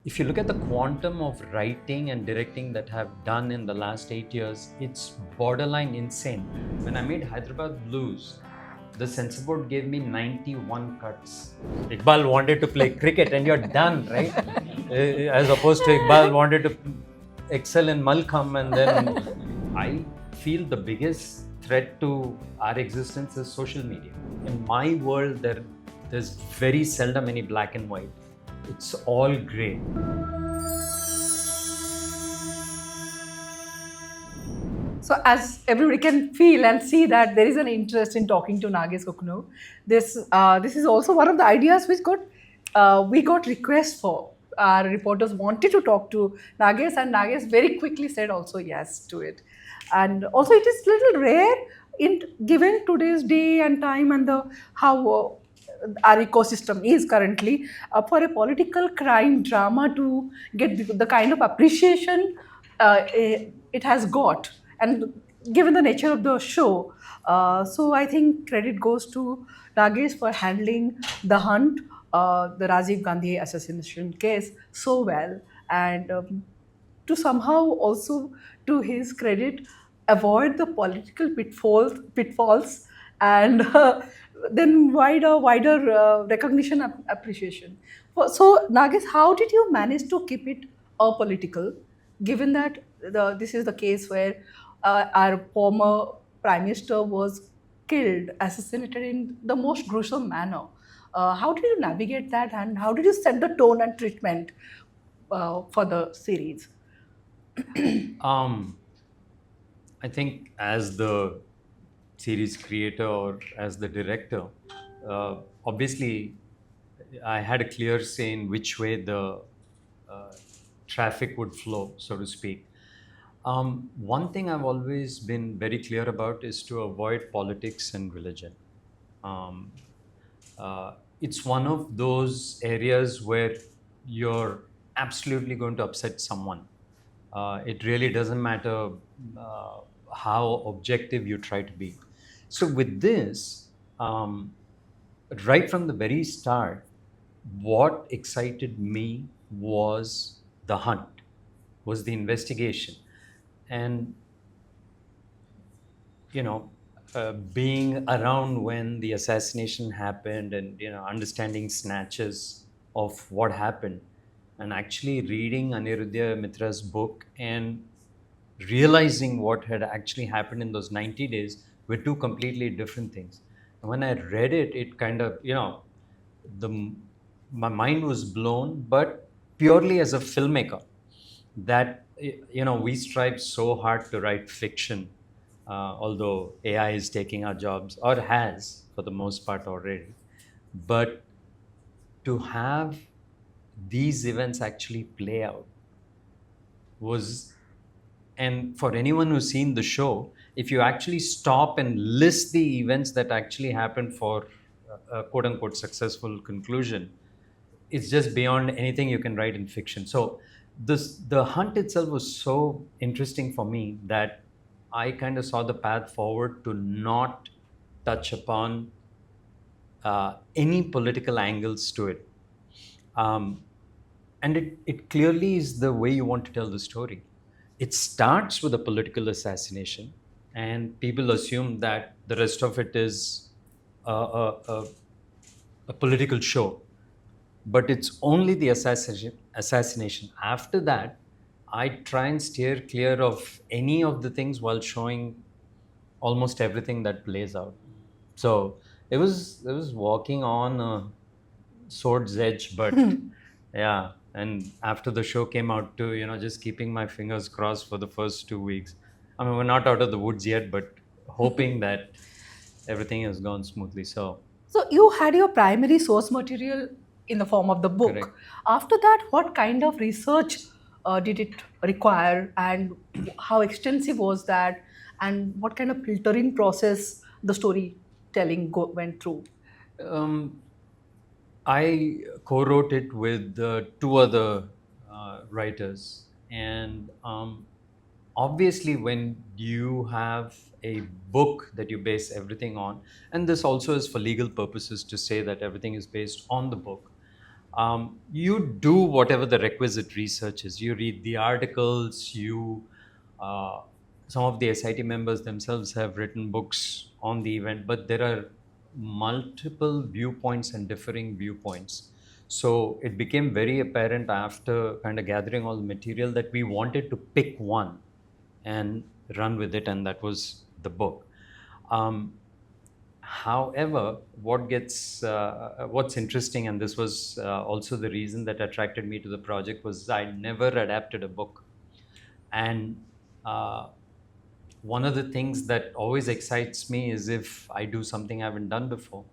if you look at the quantum of writing and directing that have done in the last 8 years, it's borderline insane. When I made Hyderabad Blues, the censor board gave me 91 cuts. Iqbal wanted to play cricket and you're done, right? As opposed to Iqbal wanted to excel in Malcolm, and then I feel the biggest threat to our existence is social media. In my world, there's very seldom any black and white. It's all gray. So as everybody can feel and see that there is an interest in talking to Nagesh Kukunoor, this is also one of the ideas which we got requests for. Our reporters wanted to talk to Nagesh, and Nagesh very quickly said also yes to it. And also it is little rare in given today's day and time and the how our ecosystem is currently for a political crime drama to get the kind of appreciation it has got, and given the nature of the show, so I think credit goes to Nagesh for handling the hunt, the Rajiv Gandhi Assassination Case so well, and to somehow also, to his credit, avoid the political pitfalls, and then wider recognition, appreciation. So, Nagesh, how did you manage to keep it apolitical, given that this is the case where our former prime minister was killed, assassinated in the most gruesome manner? How did you navigate that, and how did you set the tone and treatment for the series? I think as the series creator or as the director, obviously I had a clear say in which way the traffic would flow, so to speak. One thing I've always been very clear about is to avoid politics and religion. Um, it's one of those areas where you're absolutely going to upset someone. It really doesn't matter how objective you try to be. So, with this, right from the very start, what excited me was the hunt, was the investigation. And, being around when the assassination happened and, understanding snatches of what happened, and actually reading Aniruddha Mitra's book and realizing what had actually happened in those 90 days were two completely different things. And when I read it, it kind of, the my mind was blown, but purely as a filmmaker, that, we strive so hard to write fiction, although AI is taking our jobs, or has for the most part already. But to have these events actually play out was, and for anyone who's seen the show, if you actually stop and list the events that actually happened for a quote unquote successful conclusion, it's just beyond anything you can write in fiction. So the hunt itself was so interesting for me that I kind of saw the path forward to not touch upon any political angles to it. And it clearly is the way you want to tell the story. It starts with a political assassination, and people assume that the rest of it is a political show. But it's only the assassination. After that, I try and steer clear of any of the things while showing almost everything that plays out. So it was walking on a sword's edge, but yeah. And after the show came out too, just keeping my fingers crossed for the first 2 weeks. I mean, we're not out of the woods yet, but hoping that everything has gone smoothly. So So you had your primary source material in the form of the book. correct. After that, what kind of research did it require, and how extensive was that, and what kind of filtering process the storytelling went through? Um, I co-wrote it with two other writers, and obviously, when you have a book that you base everything on, and this also is for legal purposes to say that everything is based on the book. You do whatever the requisite research is. You read the articles. Uh, some of the SIT members themselves have written books on the event, but there are multiple viewpoints and differing viewpoints. So it became very apparent after kind of gathering all the material that we wanted to pick one and run with it, and that was the book. Um, However, what's interesting, and this was also the reason that attracted me to the project, was I never adapted a book. And one of the things that always excites me is if I do something I haven't done before,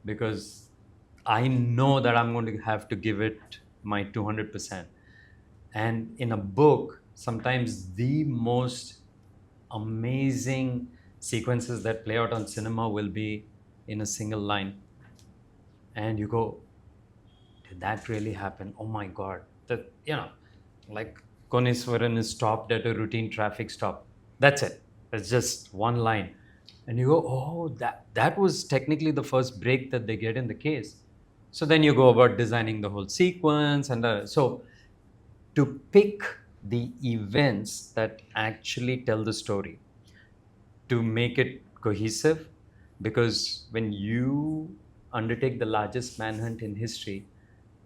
because I know that I'm going to have to give it my 200%. And in a book, sometimes the most amazing sequences that play out on cinema will be in a single line. And you go, did that really happen? Oh my God. That, like Koniswaran is stopped at a routine traffic stop. That's it. It's just one line. And you go, oh, that was technically the first break that they get in the case. So then you go about designing the whole sequence. And so to pick the events that actually tell the story, to make it cohesive, because when you undertake the largest manhunt in history,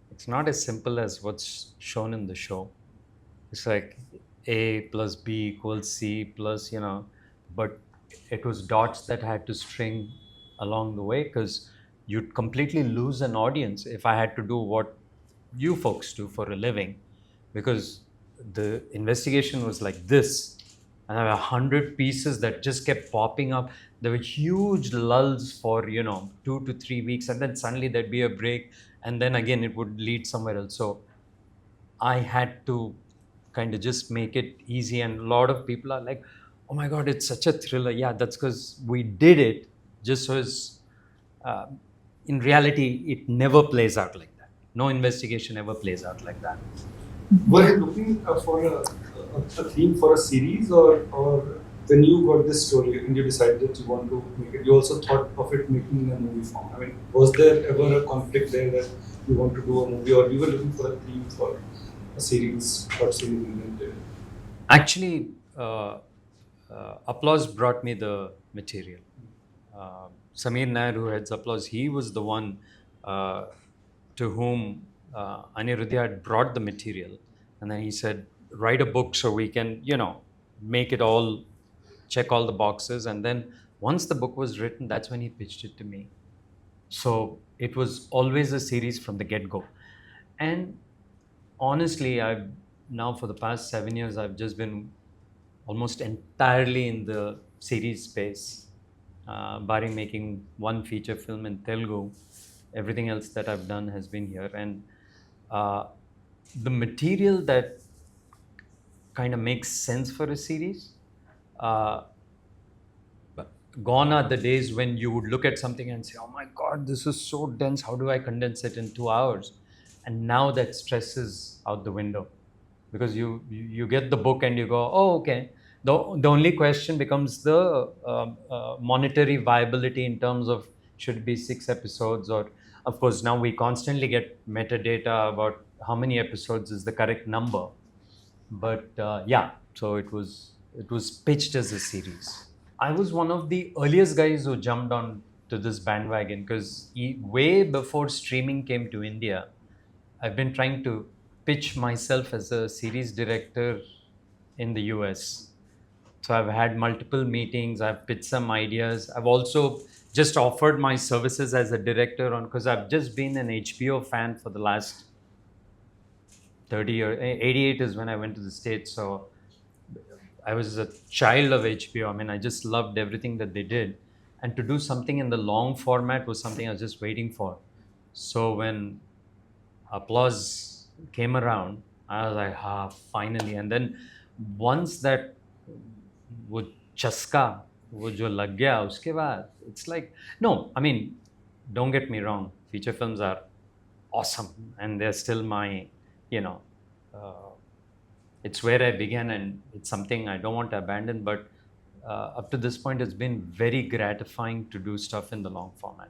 it's not as simple as what's shown in the show. It's like A plus B equals C plus, but it was dots that had to string along the way, because you'd completely lose an audience if I had to do what you folks do for a living, because the investigation was like this, and there were 100 pieces that just kept popping up. There were huge lulls for 2 to 3 weeks, and then suddenly there'd be a break, and then again it would lead somewhere else. So I had to kind of just make it easy. And a lot of people are like, oh my God, it's such a thriller. Yeah, that's because we did it just so as, uh, in reality, it never plays out like that. No investigation ever plays out like that. Were you looking for a theme for a series, or when you got this story and you decided that you want to make it, you also thought of it making in a movie form? I mean, was there ever a conflict there that you want to do a movie, or you were looking for a theme for a series, short series, and then Actually, Applause brought me the material. Samir Nair, who heads Applause, he was the one uh, to whom Anirudh had brought the material. And then he said, write a book so we can, make it all, check all the boxes. And then once the book was written, that's when he pitched it to me. So it was always a series from the get go. And honestly, I've now for the past 7 years, I've just been almost entirely in the series space, barring making one feature film in Telugu. Everything else that I've done has been here. And uh, the material that kind of makes sense for a series, uh, gone are the days when you would look at something and say, oh my God, this is so dense. How do I condense it in 2 hours? And now that stress is out the window, because you get the book and you go, oh, okay. The only question becomes the monetary viability in terms of should it be 6 episodes, or of course now we constantly get metadata about how many episodes is the correct number. But yeah, so it was pitched as a series. I was one of the earliest guys who jumped on to this bandwagon, because way before streaming came to India, I've been trying to pitch myself as a series director in the US. So I've had multiple meetings, I've pitched some ideas. I've also just offered my services as a director on, because I've just been an HBO fan for the last 30 years. 88 is when I went to the States. So I was a child of HBO. I mean, I just loved everything that they did. And to do something in the long format was something I was just waiting for. So when Applause came around, I was like, finally. And then once that वो चस्का वो जो लग गया उसके बाद, it's like, no, I mean, don't get me wrong, feature films are awesome and they're still my, you know, uh, it's where I began, and it's something I don't want to abandon. But up to this point, it's been very gratifying to do stuff in the long format.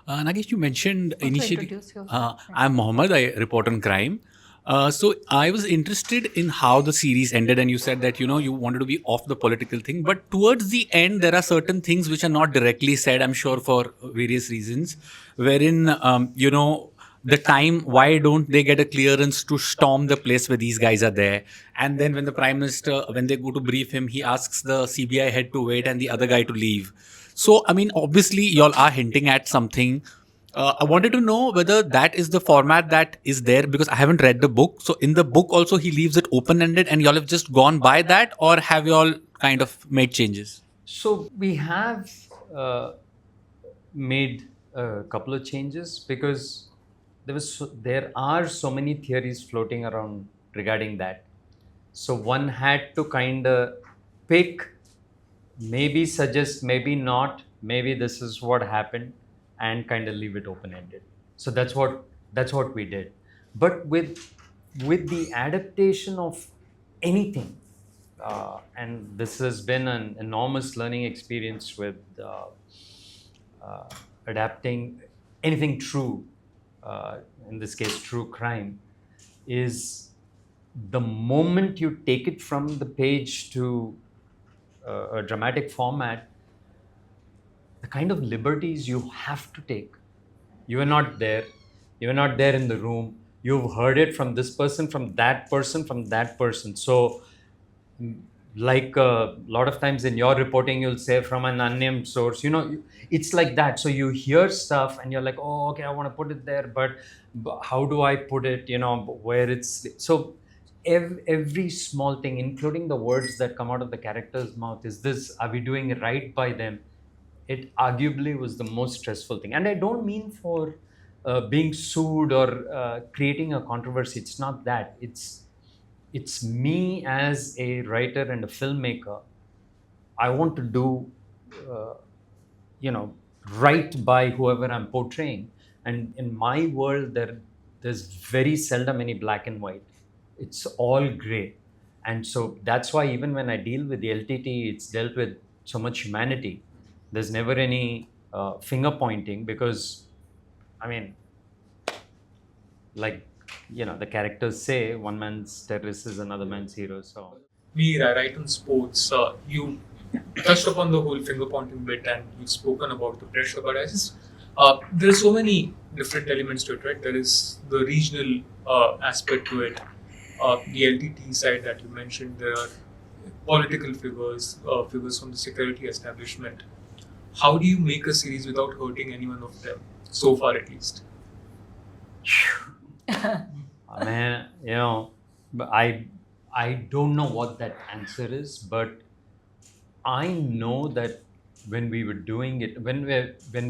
Nagesh, you mentioned Also initially, introduce yourself. I'm Mohammed, I report on crime. So I was interested in how the series ended, and you said that you wanted to be off the political thing, but towards the end there are certain things which are not directly said. I'm sure for various reasons, wherein the time, why don't they get a clearance to storm the place where these guys are there? And then when the prime minister, when they go to brief him, he asks the CBI head to wait and the other guy to leave. So, I mean, obviously, y'all are hinting at something. I wanted to know whether that is the format that is there, because I haven't read the book. So, in the book, also, he leaves it open ended and y'all have just gone by that, or have y'all kind of made changes? So we have made a couple of changes because there are so many theories floating around regarding that. So one had to kind of pick, maybe suggest, maybe not, maybe this is what happened, and kind of leave it open ended. So that's what we did. But with the adaptation of anything, and this has been an enormous learning experience with uh, adapting anything true, in this case, true crime, is the moment you take it from the page to a dramatic format, the kind of liberties you have to take. You were not there. You were not there in the room. You've heard it from this person, from that person, from that person. So like a lot of times in your reporting you'll say from an unnamed source, it's like that. So you hear stuff and you're like, oh, okay, I want to put it there, but how do I put it, where it's so every small thing, including the words that come out of the character's mouth, are we doing it right by them? It arguably was the most stressful thing. And I don't mean for being sued or creating a controversy. It's not that. It's me as a writer and a filmmaker. I want to do, uh, right by whoever I'm portraying. And in my world, there's very seldom any black and white. It's all gray. And so that's why even when I deal with the LTT, it's dealt with so much humanity. There's never any finger pointing because, I mean, like, the characters say one man's terrorist is another man's hero. So We write on sports. You touched upon the whole finger pointing bit, and you've spoken about the pressure. But I just there are so many different elements to it, right? There is the regional aspect to it, the LTT side that you mentioned. There are political figures, figures from the security establishment. How do you make a series without hurting any one of them? So far, at least. I mean, but I don't know what that answer is, but I know that when we were doing it, when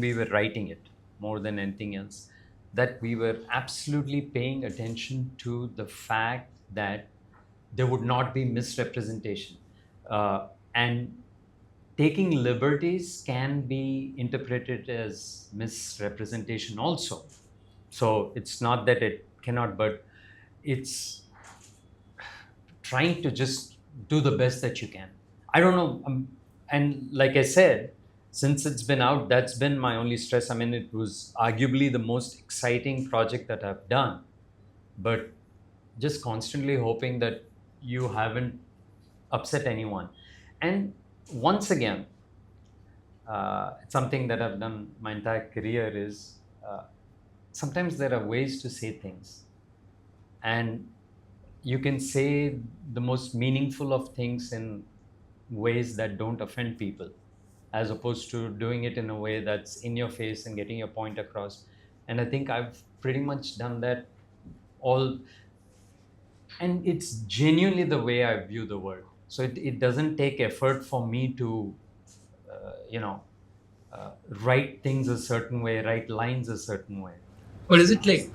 we were writing it, more than anything else, that we were absolutely paying attention to the fact that there would not be misrepresentation, and taking liberties can be interpreted as misrepresentation also. So it's not that it cannot, but it's trying to just do the best that you can. I don't know. And like I said, since it's been out, that's been my only stress. I mean, it was arguably the most exciting project that I've done, but just constantly hoping that you haven't upset anyone. And once again, it's something that I've done my entire career is sometimes there are ways to say things, and you can say the most meaningful of things in ways that don't offend people, as opposed to doing it in a way that's in your face and getting your point across. And I think I've pretty much done that all, and it's genuinely the way I view the world. So it doesn't take effort for me to uh, you know write things a certain way, write lines a certain way. But is it like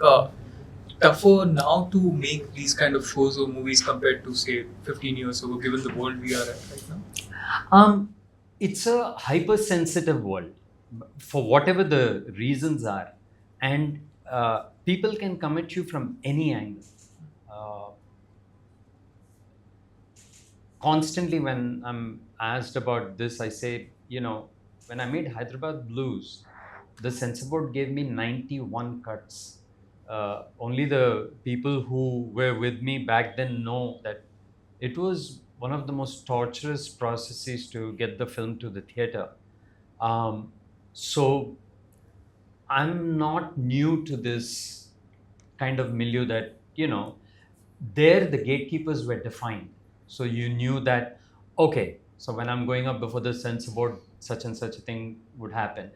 tougher now to make these kind of shows or movies compared to say 15 years ago, given the world we are at right now? It's a hypersensitive world for whatever the reasons are, and people can come at you from any angle. Uh, Constantly, when I'm asked about this, I say, when I made Hyderabad Blues, the censor board gave me 91 cuts. Only the people who were with me back then know that it was one of the most torturous processes to get the film to the theater. So I'm not new to this kind of milieu that, there the gatekeepers were defined. So you knew that, okay, so when I'm going up before the censor board, such and such a thing would happen.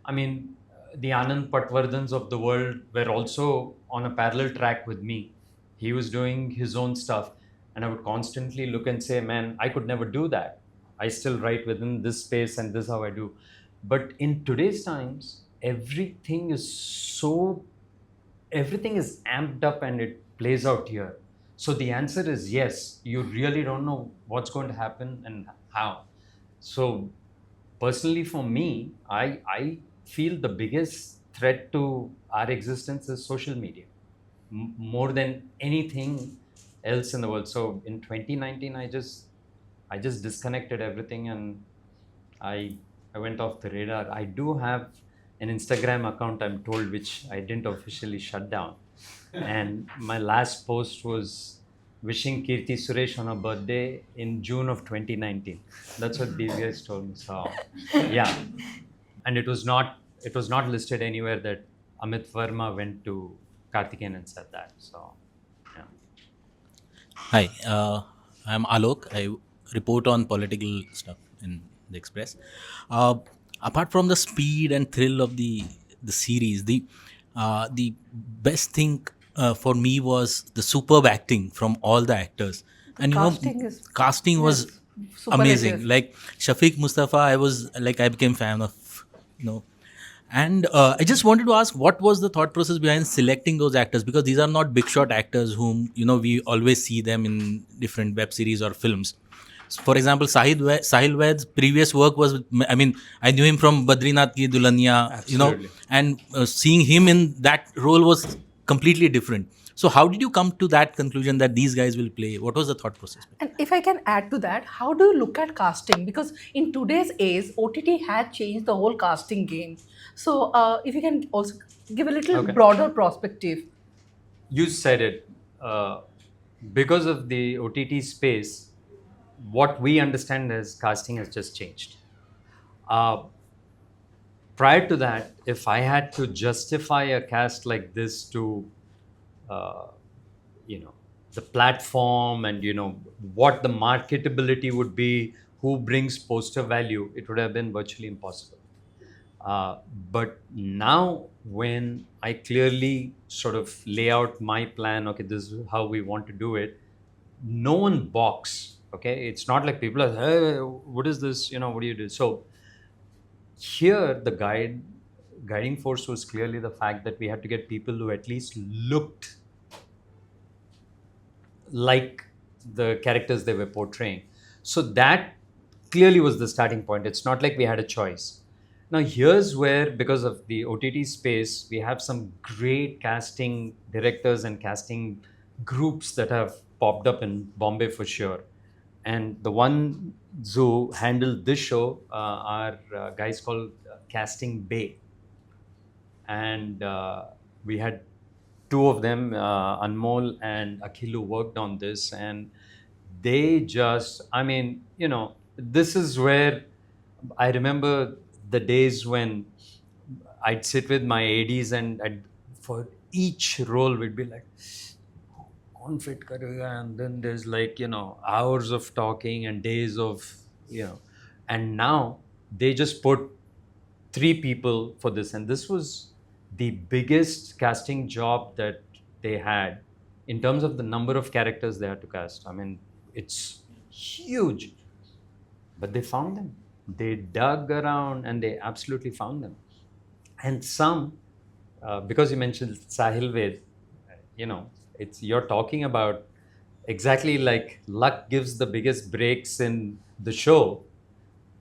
I mean, the Anand Patwardhans of the world were also on a parallel track with me. He was doing his own stuff. And I would constantly look and say, man, I could never do that. I still write within this space and this is how I do. But in today's times, everything is amped up and it plays out here. So the answer is yes. You really don't know what's going to happen and how. So personally, for me, I feel the biggest threat to our existence is social media, more than anything else in the world. So in 2019, I just disconnected everything and I I went off the radar. I do have an Instagram account, I'm told, which I didn't officially shut down. And my last post was wishing Kirti Suresh on her birthday in June of 2019. That's what these guys told me. So yeah. And it was not listed anywhere that Amit Verma went to Karthikeyan and said that. So yeah. Hi, I'm Alok. I report on political stuff in the Express. Uh, Apart from the speed and thrill of the series, the best thing for me was the superb acting from all the actors, and Casting is casting was yes, amazing. superlative. Like Shafiq Mustafa, I became fan of, you know. And I just wanted to ask, what was the thought process behind selecting those actors? Because these are not big shot actors whom we always see them in different web series or films. So for example, Sahil Vaid's previous work was, I mean, I knew him from Badrinath Ki Dulhania, Absolutely. and seeing him in that role was completely different. So how did you come to that conclusion that these guys will play? What was the thought process? And if I can add to that, how do you look at casting? Because in today's age, OTT had changed the whole casting game. So if you can also give a little Okay. broader perspective. You said it. Because of the OTT space, what we understand as casting has just changed. Uh, Prior to that, if I had to justify a cast like this to, uh, the platform and, what the marketability would be, who brings poster value, it would have been virtually impossible. But now, when I clearly sort of lay out my plan, okay, this is how we want to do it, no one balks. Okay, it's not like people are, hey, what is this? What do you do? So here, the guiding force was clearly the fact that we had to get people who at least looked like the characters they were portraying. So that clearly was the starting point. It's not like we had a choice. Now, here's where, because of the OTT space, we have some great casting directors and casting groups that have popped up in Bombay for sure. And the one who handled this show are guys called Casting Bay. And we had two of them, Anmol and Akhil, worked on this, and they just, this is where I remember the days when I'd sit with my ADs and for each role we'd be like, "Kaun fit karega?" And then there's like, hours of talking and days of, and now they just put three people for this, and this was the biggest casting job that they had in terms of the number of characters they had to cast. I mean, it's huge, but they found them. They dug around and they absolutely found them. And some, because you mentioned Sahil Ved, you're talking about exactly like luck gives the biggest breaks in the show.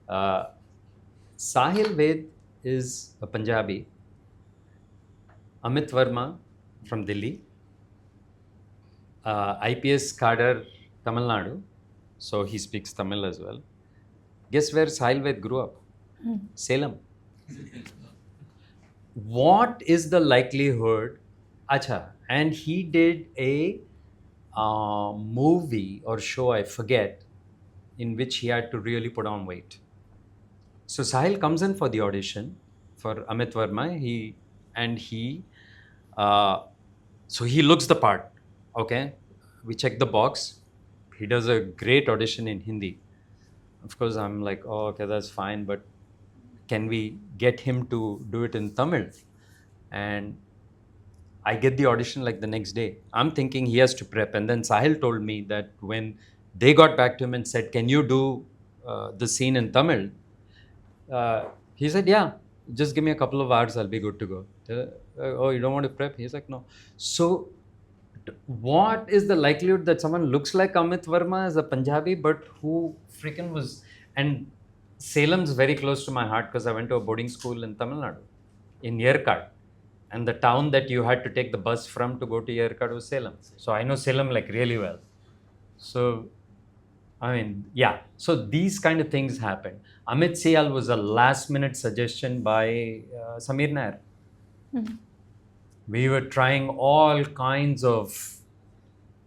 Uh, Sahil Ved is a Punjabi. Amit Verma from Delhi. IPS cadre, Tamil Nadu. So he speaks Tamil as well. Guess where Sahil Ved grew up? Salem. what is the likelihood? Acha, and he did a movie or show, I forget, in which he had to really put on weight. So Sahil comes in for the audition for Amit Verma. Uh, so he looks the part. Okay, we check the box. He does a great audition in Hindi. Of course, I'm like, oh, okay, that's fine, but can we get him to do it in Tamil? And I get the audition like the next day. I'm thinking he has to prep. And then Sahil told me that when they got back to him and said, can you do the scene in Tamil? He said, yeah, just give me a couple of hours, I'll be good to go. Oh, you don't want to prep? He's like, no. So, what is the likelihood that someone looks like Amit Verma as a Punjabi, but who freaking was. And Salem's very close to my heart because I went to a boarding school in Tamil Nadu, in Yerkad. And the town that you had to take the bus from to go to Yerkad was Salem. So I know Salem like really well. So, I mean, yeah. So these kind of things happen. Amit Sial was a last minute suggestion by Samir Nair. We were trying all kinds of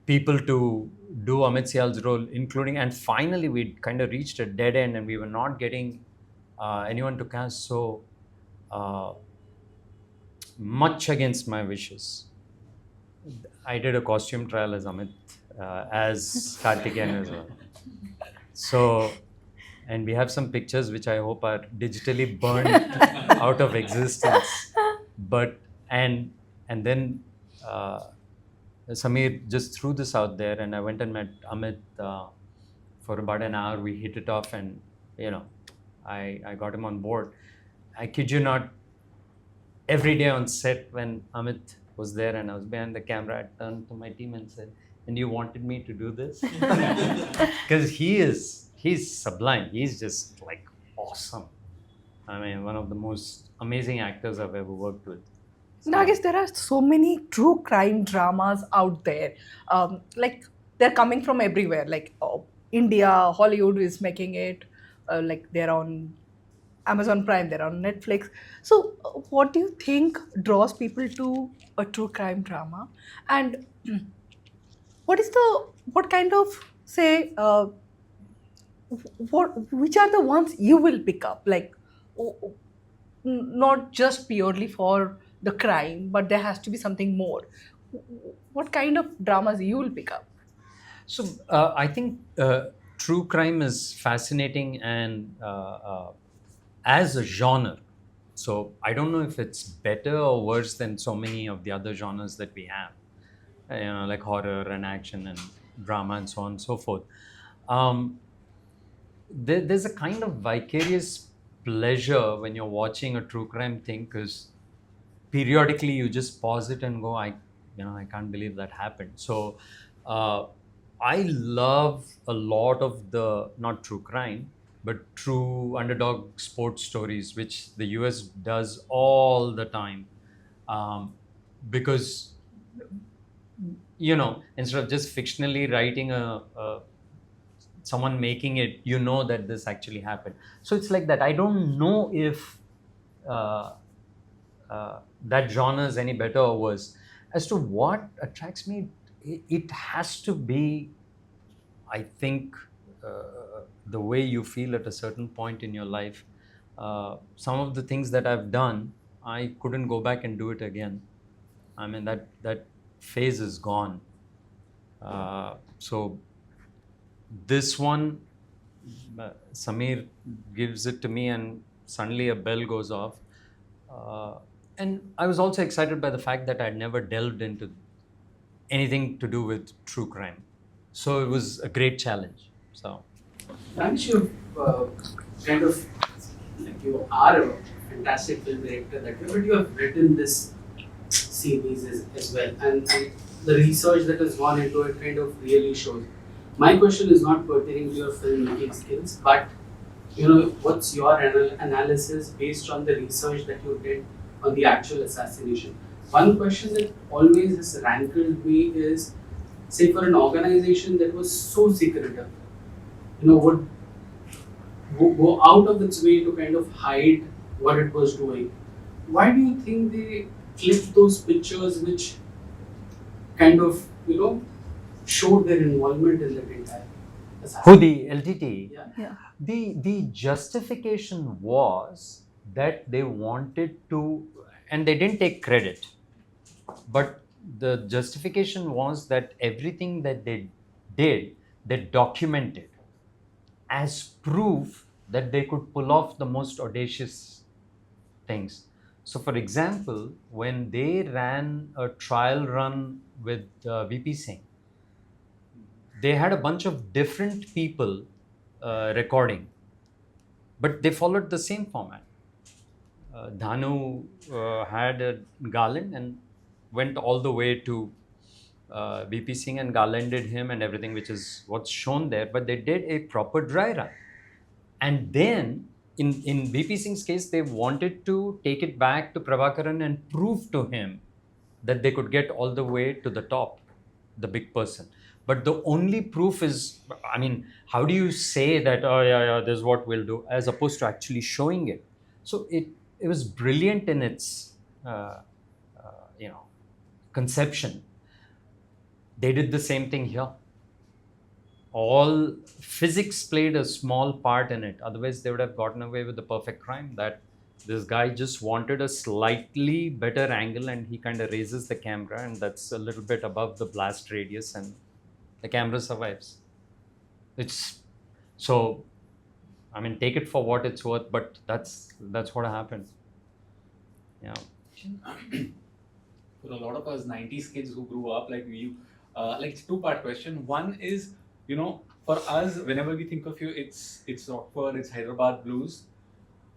people to do Amit Sial's role, including, and finally we kind of reached a dead end and we were not getting anyone to cast. So, much against my wishes, I did a costume trial as Amit, as Kartikeyan as well. So, and we have some pictures which I hope are digitally burned out of existence. But, and then Samir just threw this out there, and I went and met Amit for about an hour. We hit it off, and I got him on board. I kid you not, every day on set when Amit was there and I was behind the camera, I turned to my team and said, and you wanted me to do this? Because he's sublime. He's just like awesome. I mean, one of the most amazing actors I've ever worked with. Nagesh, there are so many true crime dramas out there. Like they're coming from everywhere. Like India, Hollywood is making it. Like they're on Amazon Prime, they're on Netflix. So, what do you think draws people to a true crime drama? And what kind of say which are the ones you will pick up? Like not just purely for the crime, but there has to be something more. What kind of dramas you will pick up? So I think true crime is fascinating and as a genre. So I don't know if it's better or worse than so many of the other genres that we have, like horror and action and drama and so on and so forth. There's a kind of vicarious pleasure when you're watching a true crime thing, because periodically you just pause it and go, I can't believe that happened. So I love a lot of the, not true crime, but true underdog sports stories, which the US does all the time. Because, instead of just fictionally writing someone making it, that this actually happened. So it's like that. I don't know if that genre is any better or worse. As to what attracts me, it has to be, I think, the way you feel at a certain point in your life. Some of the things that I've done, I couldn't go back and do it again. I mean, that phase is gone. So this one, Samir gives it to me and suddenly a bell goes off. And I was also excited by the fact that I'd never delved into anything to do with true crime. So it was a great challenge. So, Nagesh, kind of, like, you are a fantastic film director that way, but you have written this series as well, and the research that has gone into it kind of really shows. My question is not pertaining to your filmmaking skills, but what's your analysis based on the research that you did on the actual assassination? One question that always has rankled me is, say, for an organization that was so secretive, would go out of its way to kind of hide what it was doing. why do you think they clicked those pictures which kind of, showed their involvement in that entire Who, assassination? the LTT? Yeah. Yeah. The justification was that they wanted to, and they didn't take credit, but the justification was that everything that they did, they documented as proof that they could pull off the most audacious things. So, for example, when they ran a trial run with VP Singh, they had a bunch of different people recording, but they followed the same format. Dhanu had a garland and went all the way to VP Singh and garlanded him and everything, which is what's shown there. But they did a proper dry run. And then in VP Singh's case, they wanted to take it back to Prabhakaran and prove to him that they could get all the way to the top, the big person. But the only proof is, I mean, how do you say that, oh, yeah, this is what we'll do, as opposed to actually showing it? So it was brilliant in its, conception. They did the same thing here. All physics played a small part in it. Otherwise, they would have gotten away with the perfect crime that this guy just wanted a slightly better angle and he kind of raises the camera and that's a little bit above the blast radius and the camera survives. It's so, I mean, take it for what it's worth, but that's what happened. Yeah. For a lot of us 90s kids who grew up like you, like it's two-part question. One is, for us, whenever we think of you, it's Rockford, it's Hyderabad Blues.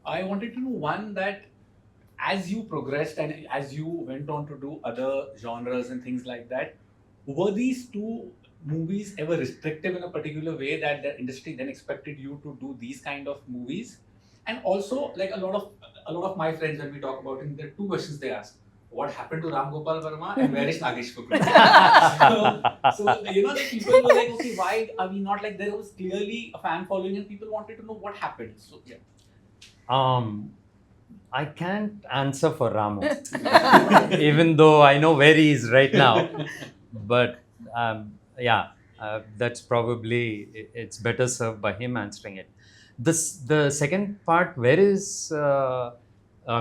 I wanted to know one that as you progressed and as you went on to do other genres and things like that, were these two movies ever restrictive in a particular way that the industry then expected you to do these kind of movies? And also, like a lot of my friends, when we talk about it, there are two questions they ask: what happened to Ram Gopal Verma and where is Nagesh Kukunoor? so the people were like, okay, why are we not like, there was clearly a fan following and people wanted to know what happened. So yeah. I can't answer for Ramu, even though I know where he is right now. But that's probably, it's better served by him answering it. The second part, where is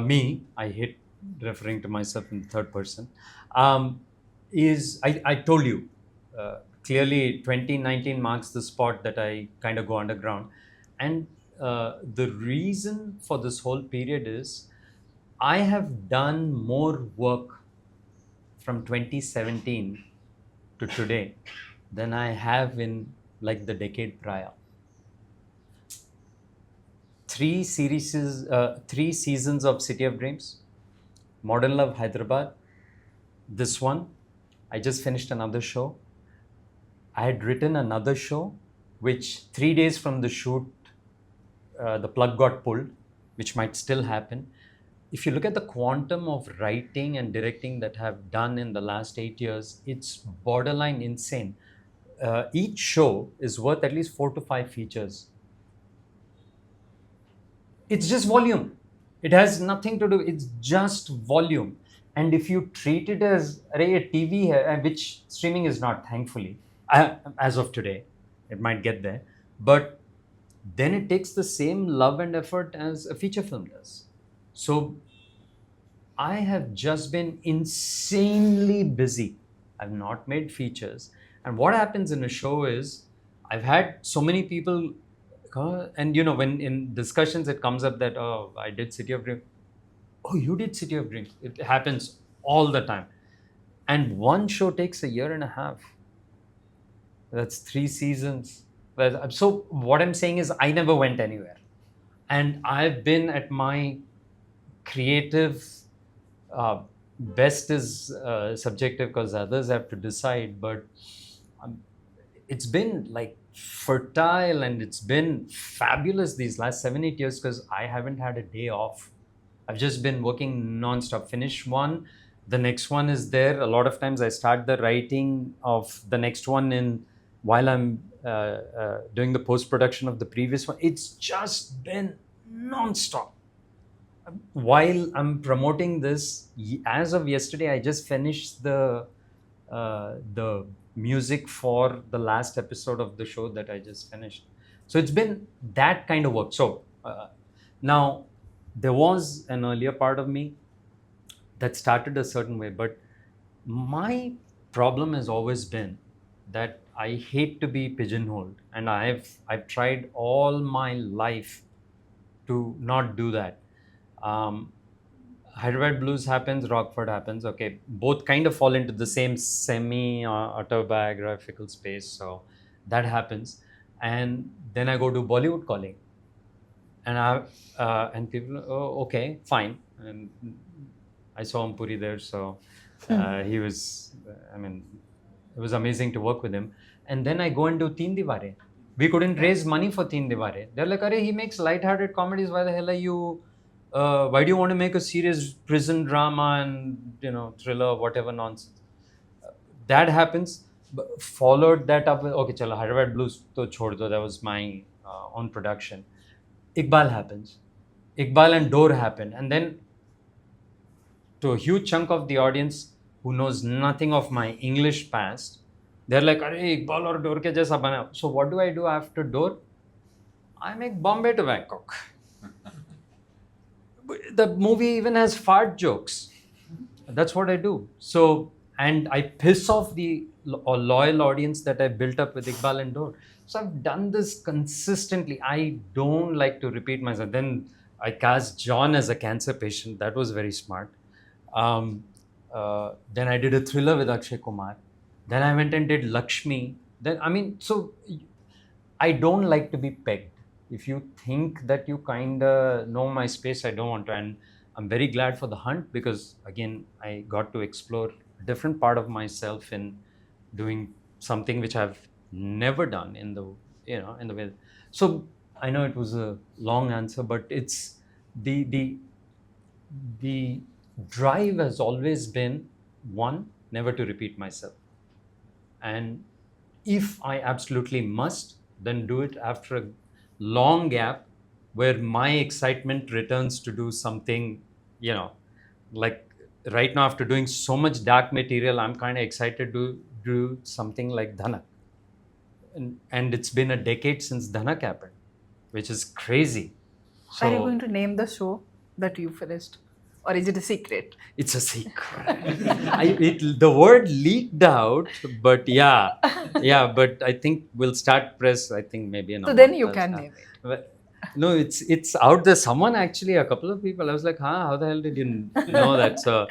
me? I hate referring to myself in the third person. Is I told you clearly 2019 marks the spot that I kind of go underground, and the reason for this whole period is I have done more work from 2017 to today than I have in like the decade prior. 3 seasons of City of Dreams, Modern Love Hyderabad, this one. I just finished another show. I had written another show, which 3 days from the shoot, the plug got pulled, which might still happen. If you look at the quantum of writing and directing that have done in the last 8 years, it's borderline insane. Each show is worth at least 4 to 5 features. It's just volume. It has nothing to do, it's just volume. And if you treat it as a TV, which streaming is not, thankfully, as of today, it might get there, but then it takes the same love and effort as a feature film does. So I have just been insanely busy. I've not made features. And what happens in a show is, I've had so many people, and when in discussions it comes up that, oh, I did City of Dreams. Oh, you did City of Dreams. It happens all the time. And one show takes a year and a half. That's 3 seasons. So what I'm saying is I never went anywhere. And I've been at my creative, best is subjective because others have to decide, but it's been like fertile and it's been fabulous these last 7-8 years because I haven't had a day off. I've just been working non-stop. Finish one, the next one is there. A lot of times I start the writing of the next one while I'm doing the post-production of the previous one. It's just been non-stop. while I'm promoting this, as of yesterday, I just finished the music for the last episode of the show that I just finished. So it's been that kind of work. So now there was an earlier part of me that started a certain way, but my problem has always been that I hate to be pigeonholed, and I've tried all my life to not do that. Um, Hyderabad Blues happens, Rockford happens. Okay, both kind of fall into the same semi autobiographical space, so that happens. And then I go to Bollywood calling, and and people, oh, okay, fine. And I saw Ampuri there, so he was. I mean, it was amazing to work with him. And then I go and do Teen Diware. We couldn't raise money for Teen Diware. They're like, "Arey, he makes light-hearted comedies. Why the hell are you? Why do you want to make a serious prison drama and thriller, whatever nonsense?" That happens. Followed that up with, okay, chalo, Hyderabad Blues to chhod do. That was my own production. Iqbal happens. Iqbal and Door happen, and then to a huge chunk of the audience who knows nothing of my English past, they're like, "Arey, Iqbal or Door ke jaisa bana." So what do I do after Door? I make Bombay to Bangkok. The movie even has fart jokes. That's what I do. So, and I piss off the loyal audience that I built up with Iqbal and Door. So I've done this consistently. I don't like to repeat myself. Then I cast John as a cancer patient. That was very smart. Then I did a thriller with Akshay Kumar. Then I went and did Lakshmi. Then, I mean, so I don't like to be pegged. If you think that you kind of know my space, I don't want to. And I'm very glad for The Hunt because, again, I got to explore a different part of myself in doing something which I've never done in the way. So I know it was a long answer, but it's the drive has always been one, never to repeat myself. And if I absolutely must, then do it after a long gap where my excitement returns to do something, like right now after doing so much dark material, I'm kind of excited to do something like Dhanak. And it's been a decade since Dhanak happened, which is crazy. Are you going to name the show that you finished? Or is it a secret? It's a secret. The word leaked out, but yeah, but I think we'll start press, I think maybe in a So then month you I'll can start. name it. But, no, it's out there. Someone actually, a couple of people, I was like, how the hell did you know that? So,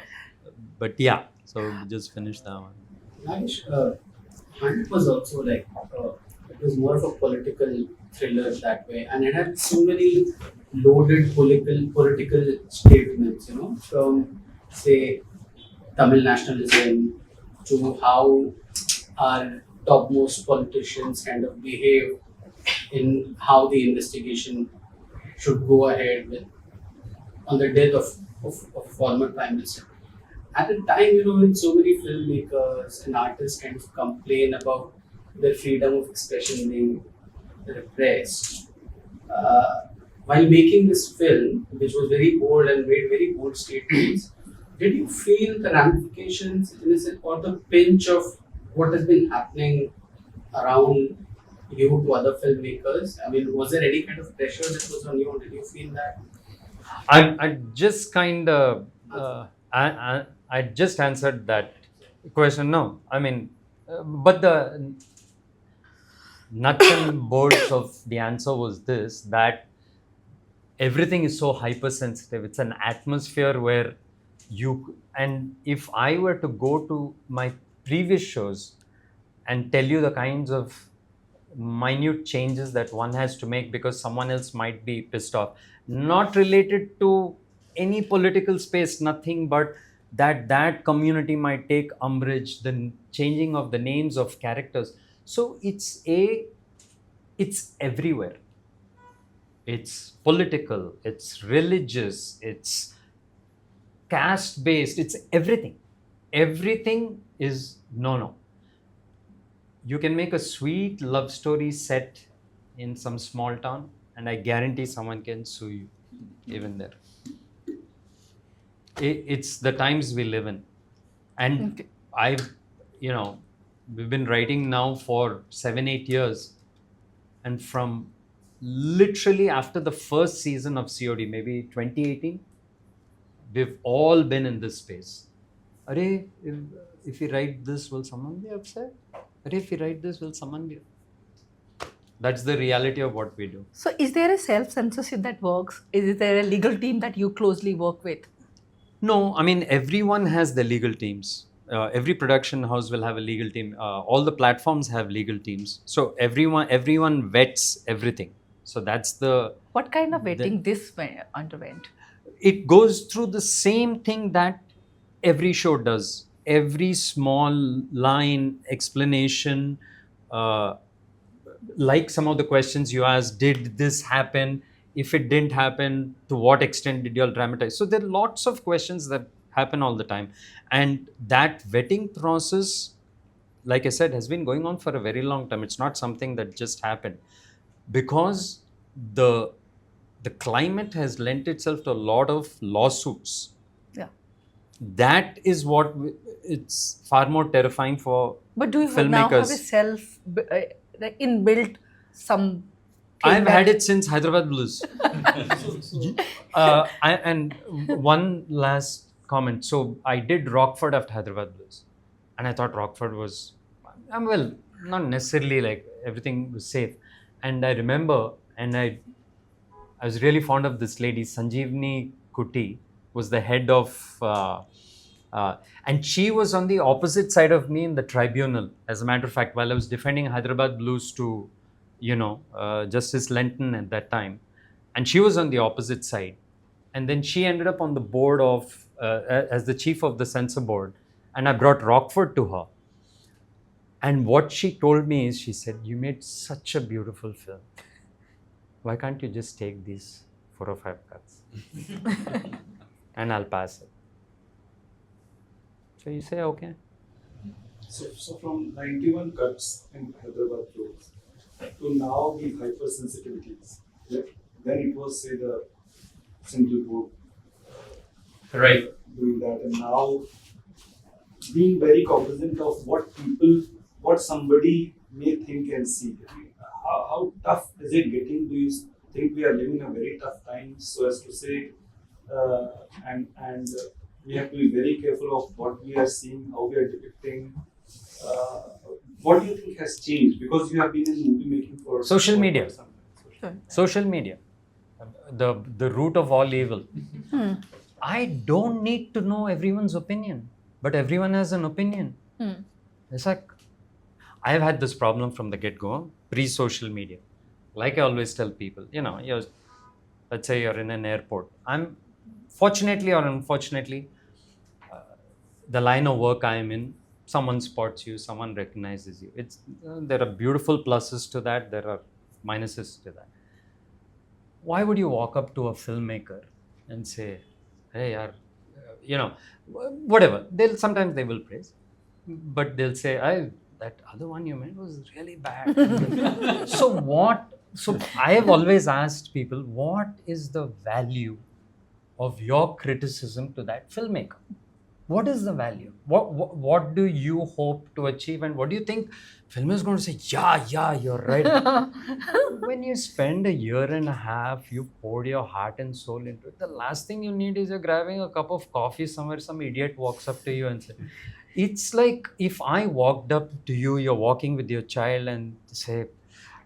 but yeah, so we just finished that one. Nagesh, Hunt was also like it was more of a political thriller that way, and it had so many loaded political statements. From say Tamil nationalism to how our topmost politicians kind of behave in how the investigation should go ahead with on the death of former prime minister. At a time, when so many filmmakers and artists kind of complain about their freedom of expression being repressed, while making this film, which was very bold and made very bold statements, did you feel the ramifications in a sense, or the pinch of what has been happening around you to other filmmakers? I mean, was there any kind of pressure that was on you? Did you feel that? I just kind of I just answered that question. No, I mean, but the nuts and bolts of the answer was this: that everything is so hypersensitive. It's an atmosphere where and if I were to go to my previous shows and tell you the kinds of minute changes that one has to make because someone else might be pissed off, not related to any political space, nothing, but that community might take umbrage, the changing of the names of characters. So it's everywhere. It's political, it's religious, it's caste based, it's everything. Everything is no. You can make a sweet love story set in some small town, and I guarantee someone can sue you even there. it's the times we live in. And Okay. I've, we've been writing now for 7-8 years. And from literally after the first season of COD, maybe 2018, we've all been in this space. Are, if we write this, will someone be upset? Are, if we write this, will someone be? That's the reality of what we do. So, is there a self-censorship that works? Is there a legal team that you closely work with? No, I mean, everyone has their legal teams. Every production house will have a legal team. All the platforms have legal teams. So everyone vets everything. So that's the. What kind of vetting this underwent? It goes through the same thing that every show does. Every small line, explanation, like some of the questions you asked, did this happen? If it didn't happen, to what extent did you all dramatize? So there are lots of questions that happen all the time. And that vetting process, like I said, has been going on for a very long time. It's not something that just happened. Because the climate has lent itself to a lot of lawsuits. Yeah. That is what it's far more terrifying for But do you filmmakers. now have a inbuilt some? I've had it since Hyderabad Blues. And one last comment. So I did Rockford after Hyderabad Blues. And I thought Rockford was, well, not necessarily like everything was safe. And I remember, and I was really fond of this lady, Sanjeevani Kuti, was the head of, and she was on the opposite side of me in the tribunal. As a matter of fact, while I was defending Hyderabad Blues to, Justice Lenton at that time, and she was on the opposite side. And then she ended up on the board of, as the chief of the censor board, and I brought Rockford to her. And what she told me is, she said, you made such a beautiful film. Why can't you just take these 4 or 5 cuts? And I'll pass it. So you say, okay. So from 91 cuts in Hyderabad Blues to now the hypersensitivities. Then it was, say, the single board. Right. Doing that, and now being very cognizant of what somebody may think and see. How tough is it getting? Do you think we are living a very tough time, so as to say, and we have to be very careful of what we are seeing, how we are depicting. What do you think has changed? Because you have been in movie making for Social media. some time. Social media, the root of all evil. I don't need to know everyone's opinion, but everyone has an opinion. It's like, I've had this problem from the get-go, pre-social media. Like I always tell people, let's say you're in an airport. I'm, fortunately or unfortunately, the line of work I am in, someone spots you, someone recognizes you. There are beautiful pluses to that, there are minuses to that. Why would you walk up to a filmmaker and say, hey, whatever. Sometimes they will praise, but they'll say, that other one you made was really bad. So I have always asked people, what is the value of your criticism to that filmmaker? What is the value? What do you hope to achieve? And what do you think film is going to say? Yeah, you're right. When you spend a year and a half, you poured your heart and soul into it. The last thing you need is you're grabbing a cup of coffee somewhere, some idiot walks up to you and says, it's like if I walked up to you, you're walking with your child and say,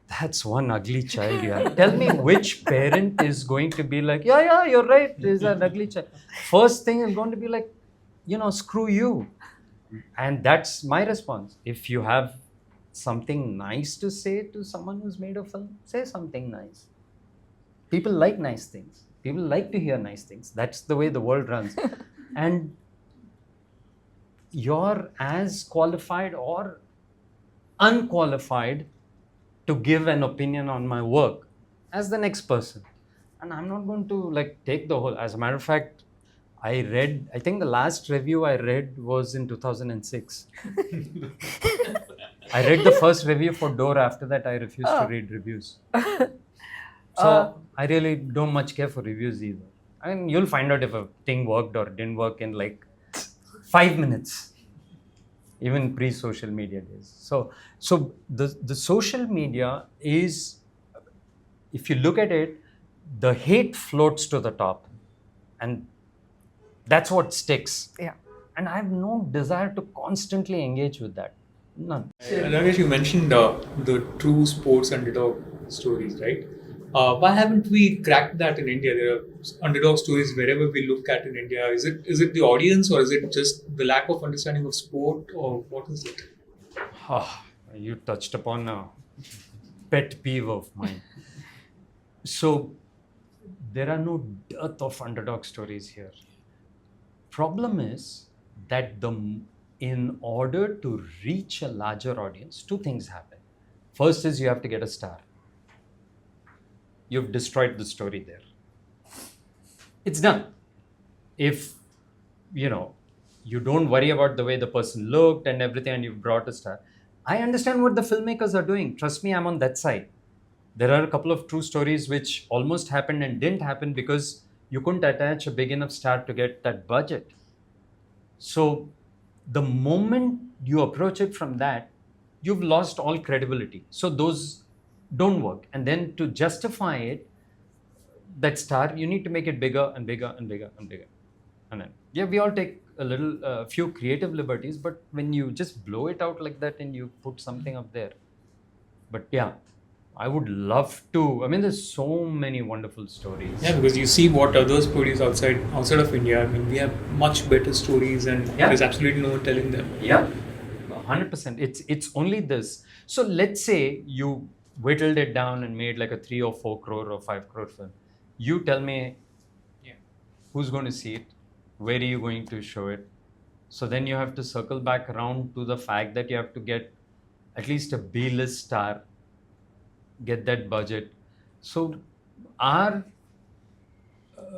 that's one ugly child you have. Tell me which parent is going to be like, yeah, you're right, there's an ugly child. First thing is going to be like, screw you. And that's my response. If you have something nice to say to someone who's made a film, say something nice. People like nice things. People like to hear nice things. That's the way the world runs. And you're as qualified or unqualified to give an opinion on my work as the next person. And I'm not going to take the whole, as a matter of fact, I think the last review I read was in 2006. I read the first review for Door. After that, I refused to read reviews. So I really don't much care for reviews either. And you'll find out if a thing worked or didn't work in like 5 minutes, even pre-social media days. So the social media is, if you look at it, the hate floats to the top, and that's what sticks. Yeah. And I have no desire to constantly engage with that. None. Nagesh, you mentioned the true sports underdog stories, right? Why haven't we cracked that in India? There are underdog stories wherever we look at in India. Is it the audience, or is it just the lack of understanding of sport, or what is it? You touched upon a pet peeve of mine. So there are no dearth of underdog stories here. Problem is that in order to reach a larger audience, two things happen. First is you have to get a star. You've destroyed the story there. It's done. If you don't worry about the way the person looked and everything, and you've brought a star. I understand what the filmmakers are doing. Trust me, I'm on that side. There are a couple of true stories which almost happened and didn't happen because you couldn't attach a big enough star to get that budget. So the moment you approach it from that, you've lost all credibility. So those don't work. And then to justify it, that star, you need to make it bigger and bigger and bigger and bigger. And then, yeah, we all take a few creative liberties, but when you just blow it out like that and you put something up there. But yeah, I would love to. I mean, there's so many wonderful stories. Yeah, because you see what others produce outside of India. I mean, we have much better stories, and there's absolutely no one telling them. Yeah, 100%. It's only this. So let's say you whittled it down and made like a 3 or 4 crore or 5 crore film. You tell me, who's going to see it? Where are you going to show it? So then you have to circle back around to the fact that you have to get at least a B-list star, get that budget. So our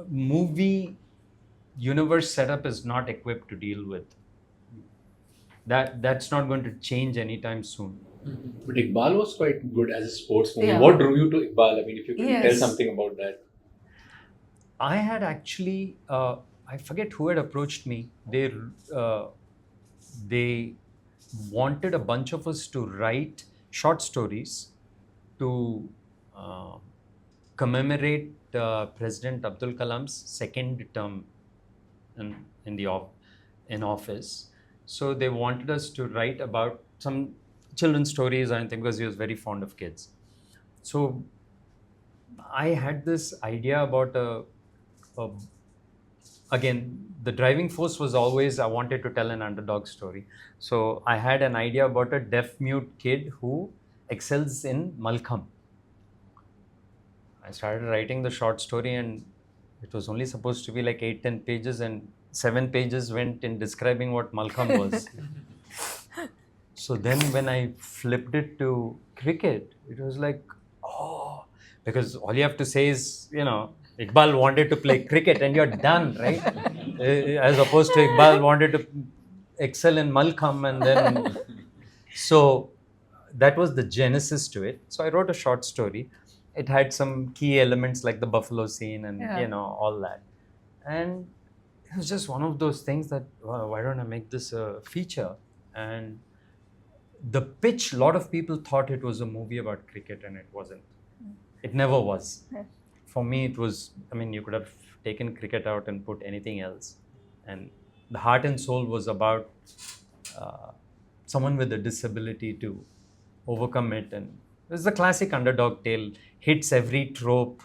movie universe setup is not equipped to deal with that. That's not going to change anytime soon. But Iqbal was quite good as a sports movie. Yeah. What drew you to Iqbal? I mean, if you can tell Yes. something about that. I had actually, I forget who had approached me. They wanted a bunch of us to write short stories to commemorate President Abdul Kalam's second term in office. So they wanted us to write about some children's stories or anything because he was very fond of kids. So I had this idea about again, the driving force was always I wanted to tell an underdog story. So I had an idea about a deaf-mute kid who excels in Malkham. I started writing the short story, and it was only supposed to be like 8-10 pages, and 7 pages went in describing what Malkham was. So then when I flipped it to cricket, it was like, oh, because all you have to say is, Iqbal wanted to play cricket and you're done, right? As opposed to Iqbal wanted to excel in Malkham, and then so that was the genesis to it. So I wrote a short story. It had some key elements like the buffalo scene and all that. And it was just one of those things that, why don't I make this a feature? And the pitch, a lot of people thought it was a movie about cricket, and it wasn't. It never was. Yeah. For me, it was, you could have taken cricket out and put anything else. And the heart and soul was about someone with a disability to overcome it. And it's the classic underdog tale, hits every trope,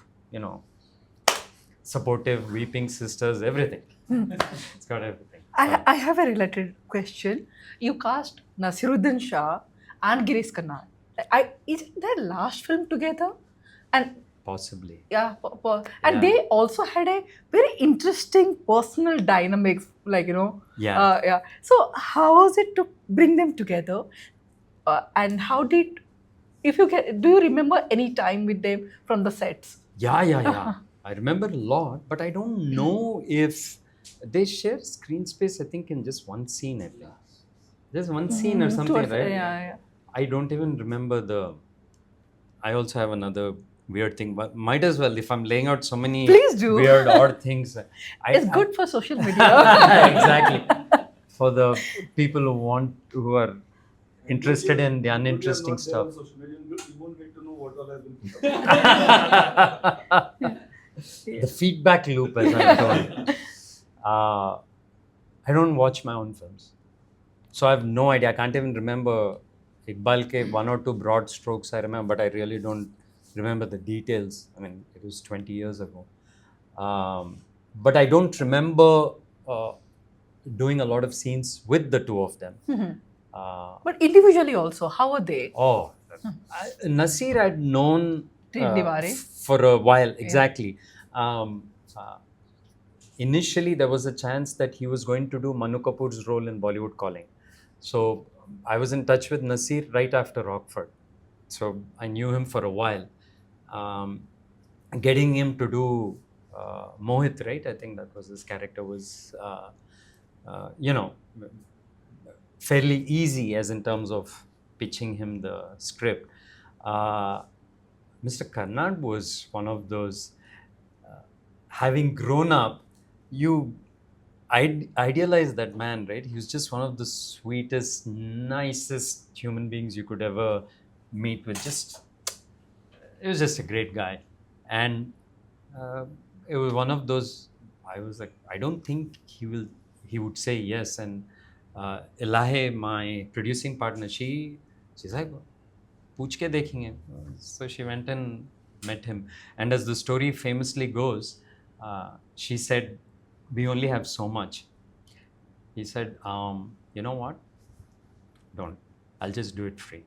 supportive, weeping sisters, everything. It's got everything. I have a related question. You cast Nasiruddin Shah and Girish Karnal. Is it their last film together? And Possibly. yeah, and they also had a very interesting personal dynamics, Yeah. So how was it to bring them together? And how did, do you remember any time with them from the sets? Yeah. I remember a lot, but I don't know if they share screen space, I think, in just one scene, I think. Just one scene or something, right? Yeah. I don't even remember I also have another weird thing, but might as well, if I'm laying out so many Please do. weird, odd things. It's good for social media. Exactly. For the people who are interested in the uninteresting stuff. You won't get to know what all has been put up. The feedback loop, as I'm told. I don't watch my own films. So I have no idea. I can't even remember Iqbal ke one or two broad strokes I remember, but I really don't remember the details. I mean, it was 20 years ago. But I don't remember doing a lot of scenes with the two of them. But individually also, how are they? Oh, Nasir I'd known Deewarein. for a while, exactly. Initially, there was a chance that he was going to do Manu Kapoor's role in Bollywood Calling. So I was in touch with Nasir right after Rockford. So I knew him for a while. Getting him to do Mohit, right? I think that was his character, was, fairly easy as in terms of pitching him the script. Mr. Karnad was one of those, having grown up, you idealize that man, right? He was just one of the sweetest, nicest human beings you could ever meet with. He was just a great guy. And it was one of those, I was like, I don't think he would say yes. And Elahe, my producing partner, she's like, "Pooch ke dekhenge." So she went and met him. And as the story famously goes, she said, "We only have so much." He said, "You know what? Don't. I'll just do it free."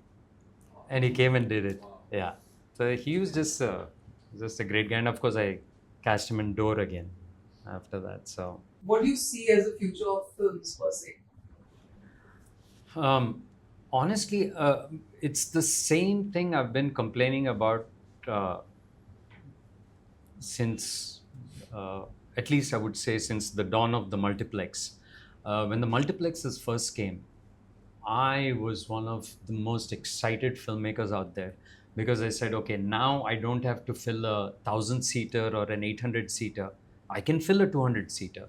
And he came and did it. Yeah. So he was just a great guy. And of course, I cast him in Door again after that. So. What do you see as the future of films per se? Honestly, it's the same thing I've been complaining about since, at least I would say, since the dawn of the multiplex. When the multiplexes first came, I was one of the most excited filmmakers out there, because I said, okay, now I don't have to fill a 1,000-seater or an 800-seater. I can fill a 200-seater,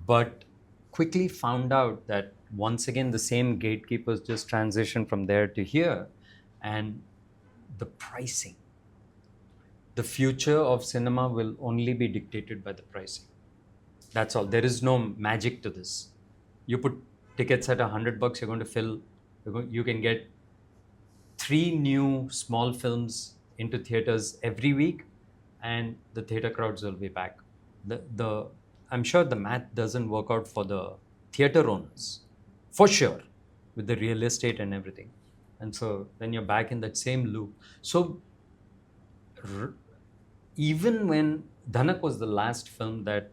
But quickly found out that once again, the same gatekeepers just transitioned from there to here. And the pricing. The future of cinema will only be dictated by the pricing. That's all. There is no magic to this. You put tickets at $100, you're going to fill, you can get 3 new small films into theaters every week, and the theater crowds will be back. I'm sure the math doesn't work out for the theater owners, for sure, with the real estate and everything. And so then you're back in that same loop. So even when Dhanak was the last film that,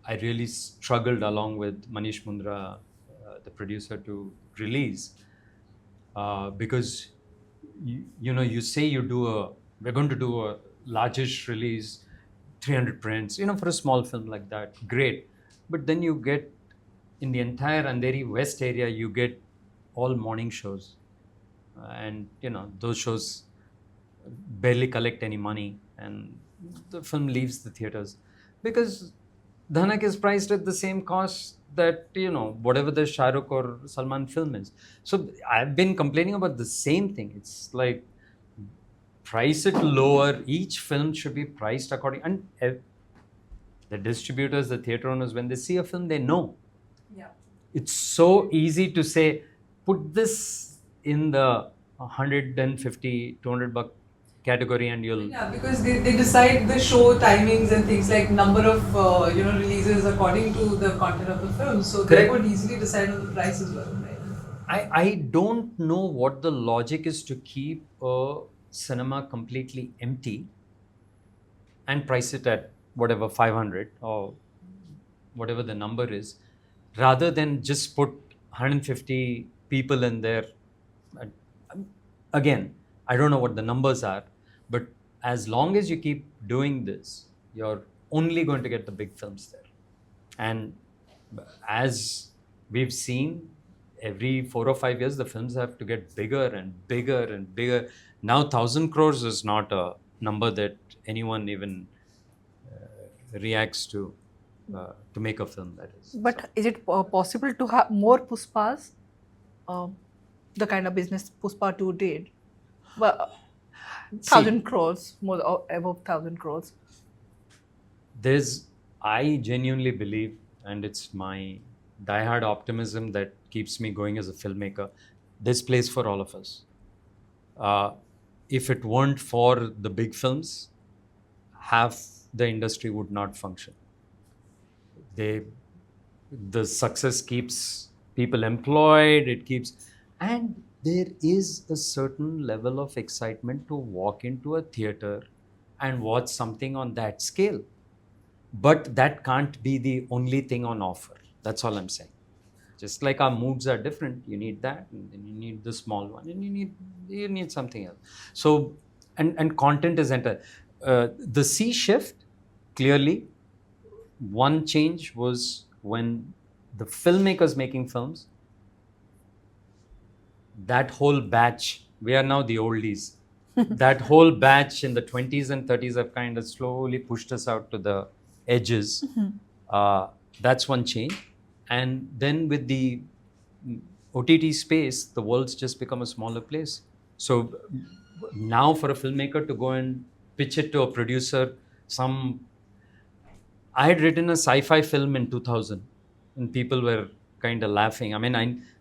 I really struggled along with Manish Mundra, the producer, to release, because you say we're going to do a largish release, 300 prints, for a small film like that, great. But then you get, in the entire Andheri West area, you get all morning shows. And, those shows barely collect any money, and the film leaves the theaters. Because Dhanak is priced at the same cost that, whatever the Shah Rukh or Salman film is. So I've been complaining about the same thing. It's like, price it lower. Each film should be priced according. And the distributors, the theater owners, when they see a film, they know. Yeah. It's so easy to say, put this in the 150, $200 category, and you'll. Yeah, because they decide the show timings and things like number of releases according to the content of the film. So they Correct. could easily decide on the price as well, right? I don't know what the logic is to keep a cinema completely empty and price it at whatever 500 or whatever the number is, rather than just put 150 people in there. Again, I don't know what the numbers are, but as long as you keep doing this, you're only going to get the big films there. And as we've seen, every 4 or 5 years, the films have to get bigger and bigger and bigger. Now, 1,000 crores is not a number that anyone even reacts to make a film. That is. But is it possible to have more Puspas? The kind of business Puspa 2 did? Well, 1,000 crores, more above 1,000 crores. I genuinely believe, and it's my diehard optimism that keeps me going as a filmmaker, there's place for all of us. If it weren't for the big films, half the industry would not function. The success keeps people employed, and there is a certain level of excitement to walk into a theater and watch something on that scale. But that can't be the only thing on offer. That's all I'm saying. Just like our moods are different, you need that, and then you need the small one, and you need something else. So, and content is entire. The sea shift, clearly, one change was when the filmmakers making films, that whole batch, we are now the oldies. That whole batch in the 20s and 30s have kind of slowly pushed us out to the edges. That's one change. And then with the OTT space, the world's just become a smaller place. So now for a filmmaker to go and pitch it to a producer, I had written a sci-fi film in 2000 and people were kind of laughing. I mean,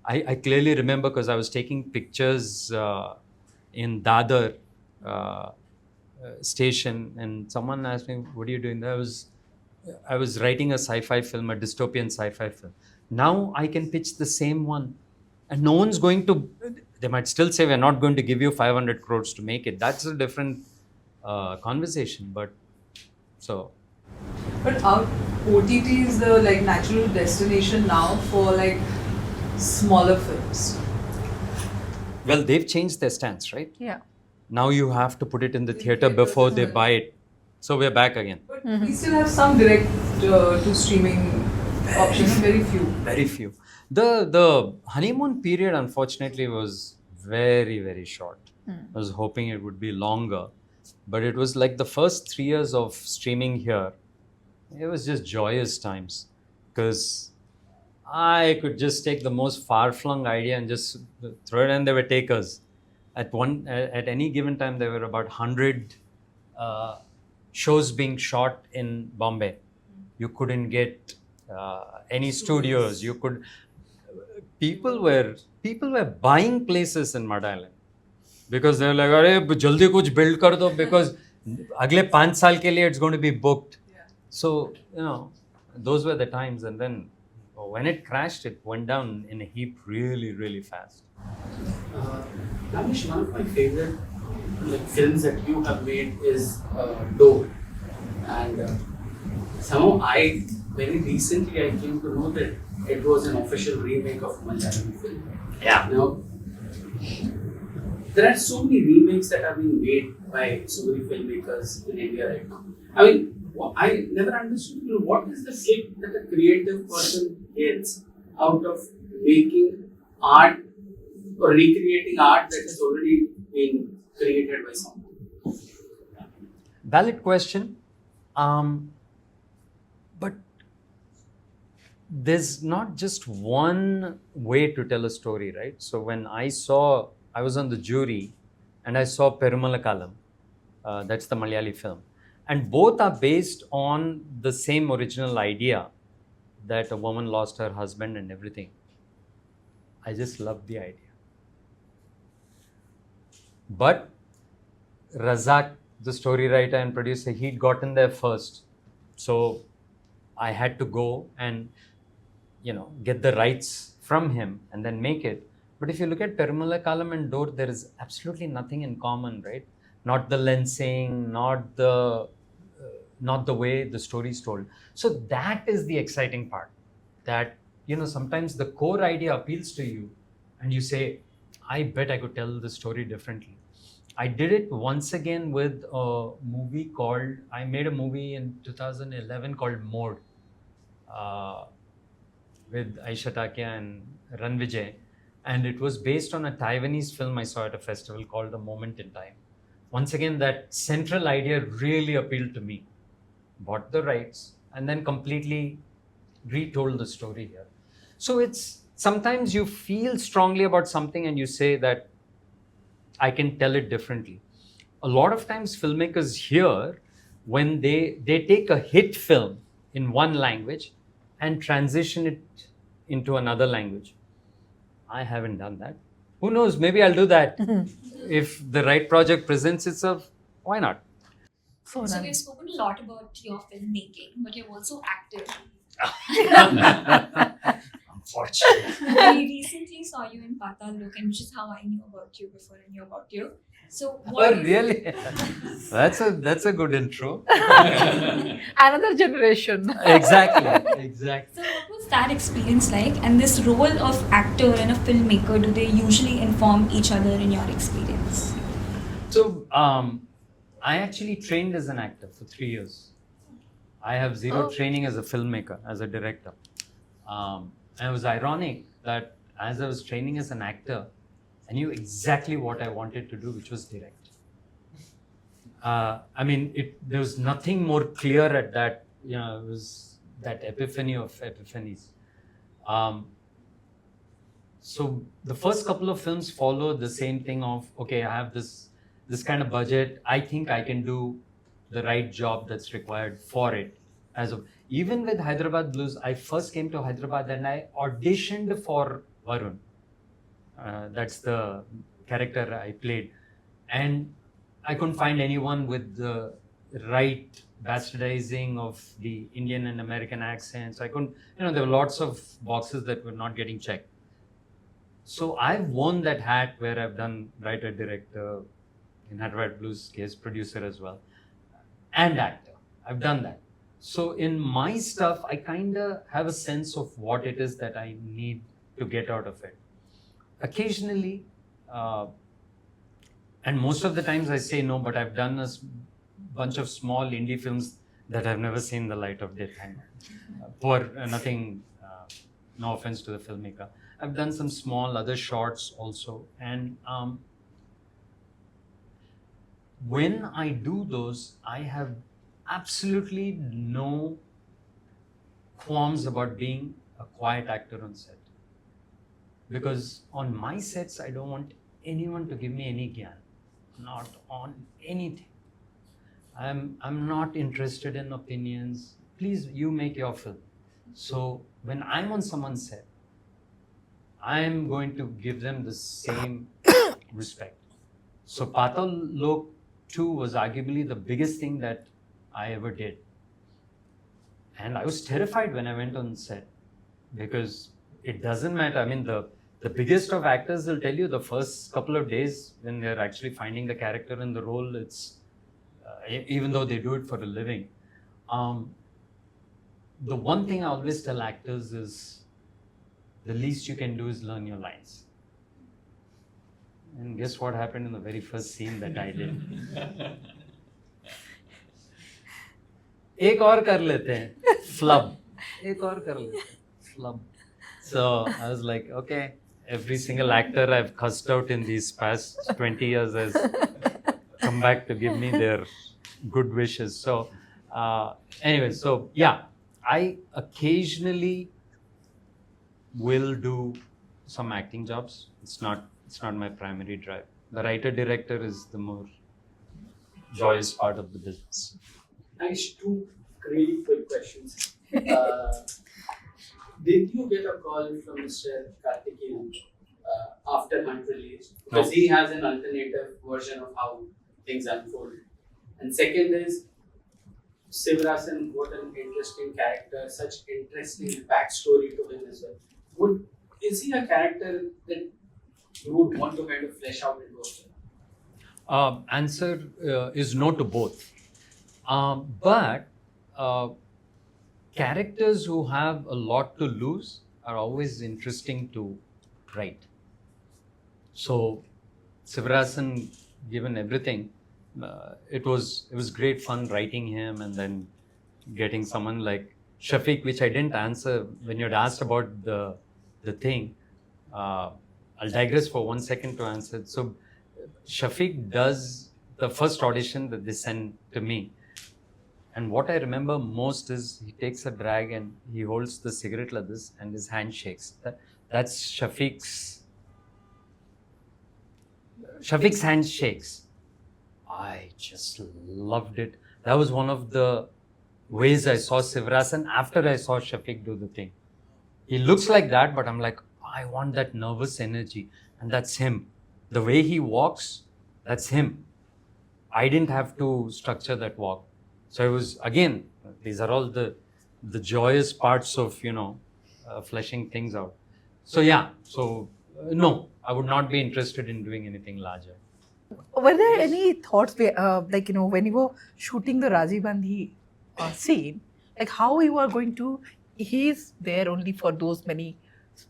I clearly remember because I was taking pictures in Dadar station and someone asked me, what are you doing there? I was writing a sci-fi film, a dystopian sci-fi film. Now I can pitch the same one and no one's going to, they might still say, we're not going to give you 500 crores to make it. That's a different conversation, but so. But our OTT is the like natural destination now for like smaller films. Well, they've changed their stance, right? Yeah. Now you have to put it in the theater before they buy it. So we're back again. But we still have some direct to streaming options, very few. Very few. The honeymoon period, unfortunately, was very, very short. I was hoping it would be longer. But it was like the first 3 years of streaming here, it was just joyous times. Because I could just take the most far-flung idea and just throw it, and there were takers. At any given time, there were about 100 shows being shot in Bombay. You couldn't get any studios. People were buying places in Mud Island because they were like, "Arey, jaldi kuch build kar do," because agle 5 saal ke liye it's going to be booked. Yeah. So those were the times, and then when it crashed, it went down in a heap really, really fast. Nagesh, one of my favorite films that you have made is Dove, and somehow very recently I came to know that it was an official remake of Malayalam film. Yeah. Now, there are so many remakes that are being made by so many filmmakers in India right now. I mean, I never understood what is the kick that a creative person gets out of making art or recreating art that has already been created by someone. Valid question. But there's not just one way to tell a story, right? So when I was on the jury and I saw Perumalakalam, that's the Malayali film. And both are based on the same original idea that a woman lost her husband and everything. I just loved the idea. But Razak, the story writer and producer, he'd gotten there first. So I had to go and, get the rights from him and then make it. But if you look at Perumalakalam and Dore, there is absolutely nothing in common, right? Not the lensing, not the way the story is told. So that is the exciting part. That, sometimes the core idea appeals to you and you say, I bet I could tell the story differently. I did it once again with a movie I made a movie in 2011 called Mode with Aisha Takya and Ranvijay. And it was based on a Taiwanese film I saw at a festival called A Moment in Time. Once again, that central idea really appealed to me. Bought the rights and then completely retold the story here. So it's sometimes you feel strongly about something and you say that I can tell it differently. A lot of times filmmakers here, when they take a hit film in one language and transition it into another language. I haven't done that. Who knows? Maybe I'll do that. If the right project presents itself, why not? So So nice. we've spoken a lot about your filmmaking, but you've also acted. Unfortunately. We recently saw you in Patal Lok, and which is how I knew about you before I knew about you. So Oh, what is- really? That's a good intro. Another generation. Exactly. So what was that experience like? And this role of actor and a filmmaker, do they usually inform each other in your experience? So I actually trained as an actor for 3 years. I have zero training as a filmmaker, as a director. And it was ironic that as I was training as an actor, I knew exactly what I wanted to do, which was direct. I mean, there was nothing more clear at that. You know, it was that epiphany of epiphanies. So the first couple of films followed the same thing of, okay, I have this kind of budget. I think I can do the right job that's required for it. Even with Hyderabad Blues, I first came to Hyderabad and I auditioned for Varun. That's the character I played. And I couldn't find anyone with the right bastardizing of the Indian and American accents. I couldn't, there were lots of boxes that were not getting checked. So I've worn that hat where I've done writer, director, in Hyderabad Blues case, producer as well, and actor. I've done that. So in my stuff, I kind of have a sense of what it is that I need to get out of it. Occasionally, and most of the times I say no, but I've done a bunch of small indie films that have never seen the light of day. No offense to the filmmaker. I've done some small other shorts also. And when I do those, I have absolutely no qualms about being a quiet actor on set. Because on my sets, I don't want anyone to give me any gyan, not on anything. I'm not interested in opinions. Please, you make your film. So when I'm on someone's set, I'm going to give them the same respect. So Patal Lok 2 was arguably the biggest thing that I ever did. And I was terrified when I went on set because it doesn't matter. I mean, the biggest of actors will tell you the first couple of days when they're actually finding the character in the role, it's even though they do it for a living. The one thing I always tell actors is the least you can do is learn your lines. And guess what happened in the very first scene that I did? एक और कर लेते हैं, flub. एक और कर लेते हैं, flub. So I was like, okay, every single actor I've cussed out in these past 20 years has come back to give me their good wishes. So anyway, so yeah, I occasionally will do some acting jobs. It's not my primary drive. The writer director is the more joyous part of the business. Nice, two really quick questions. Did you get a call from Mr. Karthikeyan after Hunt release? Because No. he has an alternative version of how things unfold. And second is, Sivarasan, what an interesting character, such interesting backstory to him as well. Is he a character that you would want to kind of flesh out into a film? Answer is no to both. But characters who have a lot to lose are always interesting to write. So Sivarasan, given everything, it was great fun writing him and then getting someone like Shafiq, which I didn't answer when you had asked about the thing. I'll digress for 1 second to answer. So Shafiq does the first audition that they send to me. And what I remember most is he takes a drag and he holds the cigarette like this and his hand shakes. That's Shafiq's hand shakes. I just loved it. That was one of the ways I saw Sivarasan after I saw Shafiq do the thing. He looks like that, but I'm like, I want that nervous energy. And that's him. The way he walks, that's him. I didn't have to structure that walk. So it was, again, these are all the joyous parts of, fleshing things out. So no, I would not be interested in doing anything larger. Were there any thoughts, when you were shooting the Rajiv Gandhi scene, like how you were going to, he's there only for those many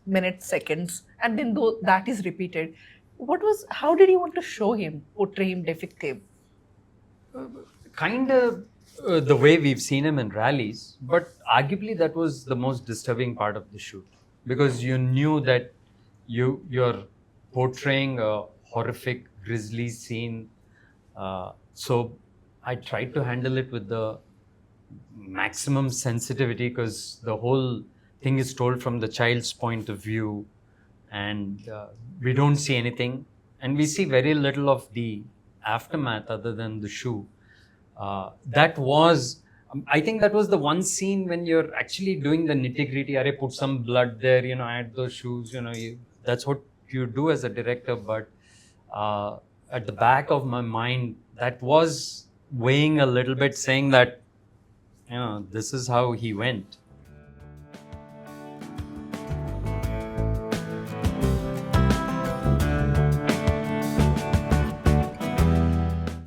minutes, seconds, and then that is repeated. How did you want to portray him depictive? Kind of the way we've seen him in rallies, but arguably that was the most disturbing part of the shoot, because you knew that you're portraying a horrific, grisly scene. So I tried to handle it with the maximum sensitivity, because the whole thing is told from the child's point of view, and we don't see anything, and we see very little of the aftermath other than the shoe. I think that was the one scene when you're actually doing the nitty-gritty. Arey, put some blood there, add those shoes, that's what you do as a director. But at the back of my mind, that was weighing a little bit, saying that, this is how he went.